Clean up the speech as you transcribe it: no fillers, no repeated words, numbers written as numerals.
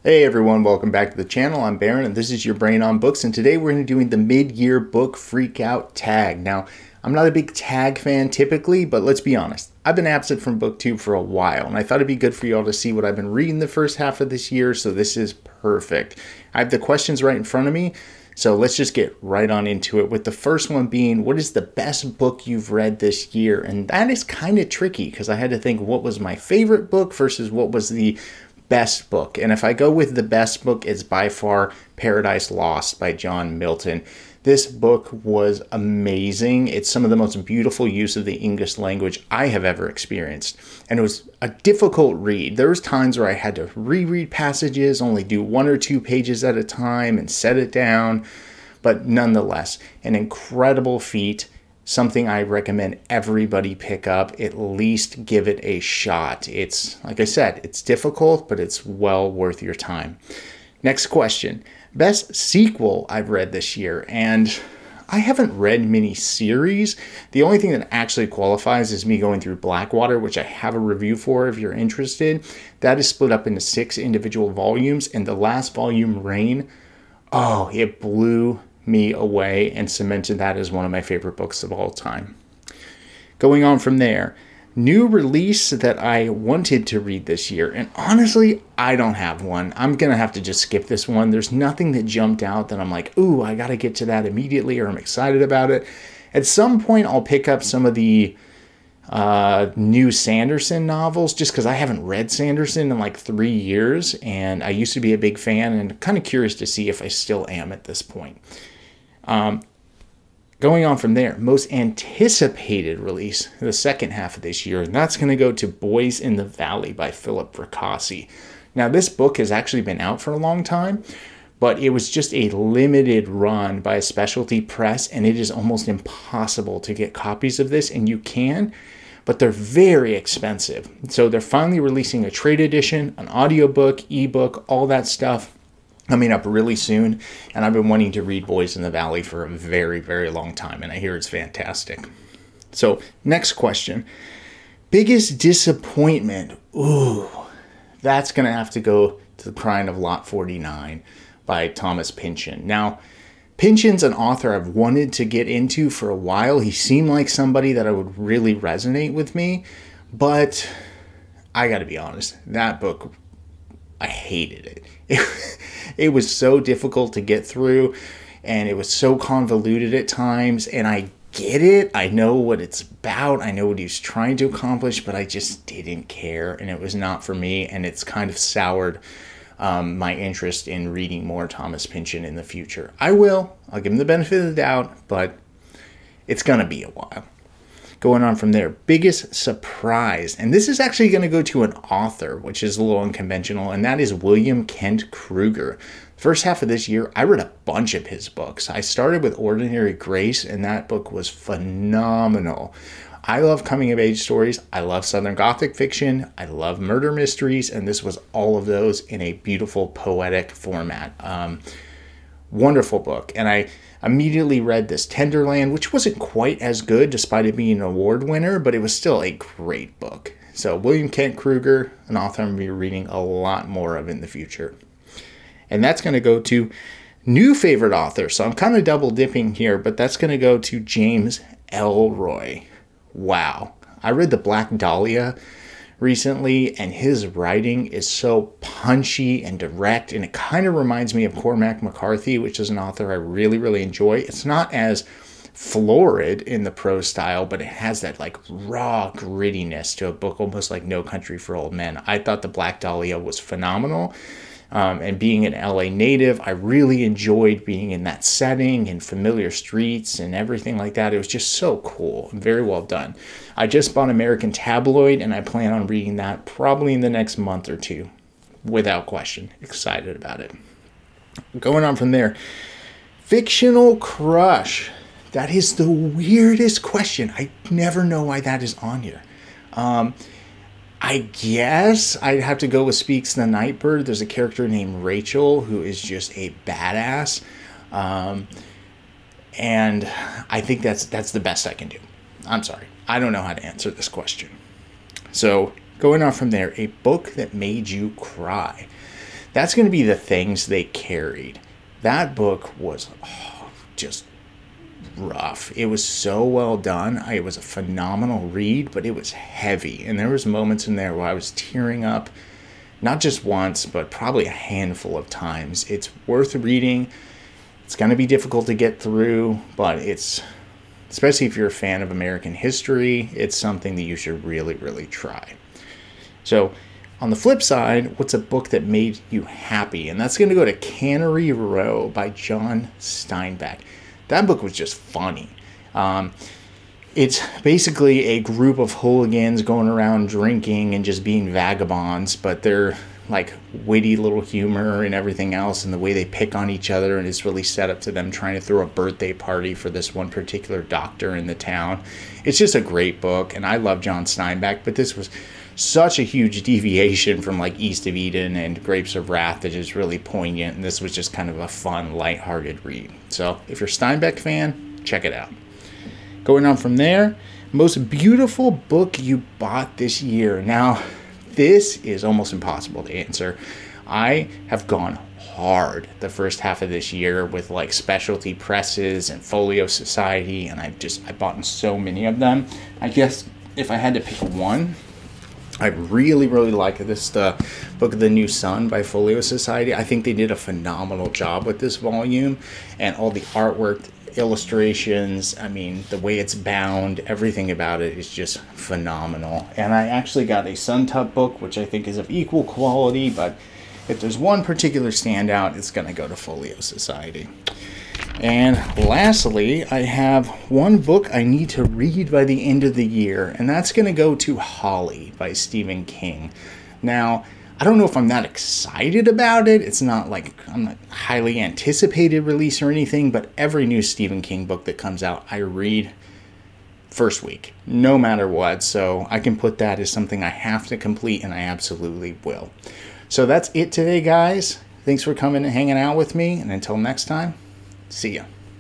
Hey everyone, welcome back to the channel. I'm Baron and this is your Brain on Books, and today we're going to be doing the mid-year book freak out tag. Now, I'm not a big tag fan typically, but let's be honest. I've been absent from BookTube for a while, and I thought it'd be good for you all to see what I've been reading the first half of this year, so this is perfect. I have the questions right in front of me, so let's just get right on into it, with the first one being, what is the best book you've read this year? And that is kind of tricky because I had to think what was my favorite book versus what was the best book. And if I go with the best book, it's by far Paradise Lost by John Milton. This book was amazing. It's some of the most beautiful use of the English language I have ever experienced. And it was a difficult read. There was times where I had to reread passages, only do 1 or 2 pages at a time and set it down. But nonetheless, an incredible feat. Something I recommend everybody pick up, at least give it a shot. It's, like I said, it's difficult, but it's well worth your time. Next question. Best sequel I've read this year, and I haven't read many series. The only thing that actually qualifies is me going through Blackwater, which I have a review for if you're interested. That is split up into 6 individual volumes, and the last volume, Rain, oh, it blew me away and cemented that as one of my favorite books of all time. Going on from there, new release that I wanted to read this year, and honestly, I don't have one. I'm gonna have to just skip this one. There's nothing that jumped out that I'm like, ooh, I gotta get to that immediately, or I'm excited about it. At some point, I'll pick up some of the new Sanderson novels, just because I haven't read Sanderson in like 3 years, and I used to be a big fan and kind of curious to see if I still am at this point. Going on from there, most anticipated release the second half of this year, and that's going to go to Boys in the Valley by Philip Fracassi. Now, this book has actually been out for a long time, but it was just a limited run by a specialty press, and it is almost impossible to get copies of this, and you can, but they're very expensive. So they're finally releasing a trade edition, an audiobook, ebook, all that stuff coming up really soon, and I've been wanting to read Boys in the Valley for a very, very long time, and I hear it's fantastic. So, next question. Biggest disappointment? Ooh, that's going to have to go to The Crying of Lot 49 by Thomas Pynchon. Now, Pynchon's an author I've wanted to get into for a while. He seemed like somebody that I would really resonate with me, but I got to be honest, that book, I hated it. It was so difficult to get through, and it was so convoluted at times, and I get it. I know what it's about. I know what he's trying to accomplish, but I just didn't care, and it was not for me, and it's kind of soured my interest in reading more Thomas Pynchon in the future. I'll give him the benefit of the doubt, but it's going to be a while. Going on from there, biggest surprise, and this is actually going to go to an author, which is a little unconventional, and that is William Kent Krueger. First half of this year, I read a bunch of his books. I started with Ordinary Grace, and that book was phenomenal. I love coming-of-age stories. I love Southern Gothic fiction. I love murder mysteries, and this was all of those in a beautiful, poetic format. Wonderful book, and I immediately read this Tenderland, which wasn't quite as good despite it being an award winner, but it was still a great book. So William Kent Krueger, an author I'm going to be reading a lot more of in the future. And that's going to go to new favorite author, so I'm kind of double dipping here, but that's going to go to James Ellroy. Wow. I read The Black Dahlia recently, and his writing is so punchy and direct, and it kind of reminds me of Cormac McCarthy, which is an author I really, really enjoy. It's not as florid in the prose style, but it has that like raw grittiness to a book, almost like No Country for Old Men. I thought The Black Dahlia was phenomenal. And being an LA native, I really enjoyed being in that setting and familiar streets and everything like that. It was just so cool and very well done. I just bought American Tabloid, and I plan on reading that probably in the next month or two, without question. Excited about it. Going on from there, Fictional Crush. That is the weirdest question. I never know why that is on here. I guess I'd have to go with Speaks the Nightbird. There's a character named Rachel who is just a badass. And I think that's the best I can do. I'm sorry. I don't know how to answer this question. So going on from there, a book that made you cry. That's going to be the things they carried. That book was just rough. It was so well done. It was a phenomenal read, but it was heavy. And there was moments in there where I was tearing up, not just once, but probably a handful of times. It's worth reading. It's going to be difficult to get through, but it's, especially if you're a fan of American history, it's something that you should really, really try. So on the flip side, what's a book that made you happy? And that's going to go to Cannery Row by John Steinbeck. That book was just funny. It's basically a group of hooligans going around drinking and just being vagabonds, but they're like witty little humor and everything else, and the way they pick on each other, and it's really set up to them trying to throw a birthday party for this one particular doctor in the town. It's just a great book, and I love John Steinbeck, but this was such a huge deviation from like East of Eden and Grapes of Wrath that is really poignant, and this was just kind of a fun, lighthearted read. So if you're a Steinbeck fan, check it out. Going on from there, most beautiful book you bought this year. Now, this is almost impossible to answer. I have gone hard the first half of this year with like specialty presses and Folio Society, and I bought so many of them. I guess if I had to pick one, I really, really like this Book of the New Sun by Folio Society. I think they did a phenomenal job with this volume, and all the artwork, illustrations, I mean, the way it's bound, everything about it is just phenomenal. And I actually got a Suntub book, which I think is of equal quality, but if there's one particular standout, it's going to go to Folio Society. And lastly, I have one book I need to read by the end of the year, and that's going to go to Holly by Stephen King. Now, I don't know if I'm that excited about it. It's not like I'm a highly anticipated release or anything, but every new Stephen King book that comes out, I read first week, no matter what. So I can put that as something I have to complete, and I absolutely will. So that's it today, guys. Thanks for coming and hanging out with me, and until next time, see ya.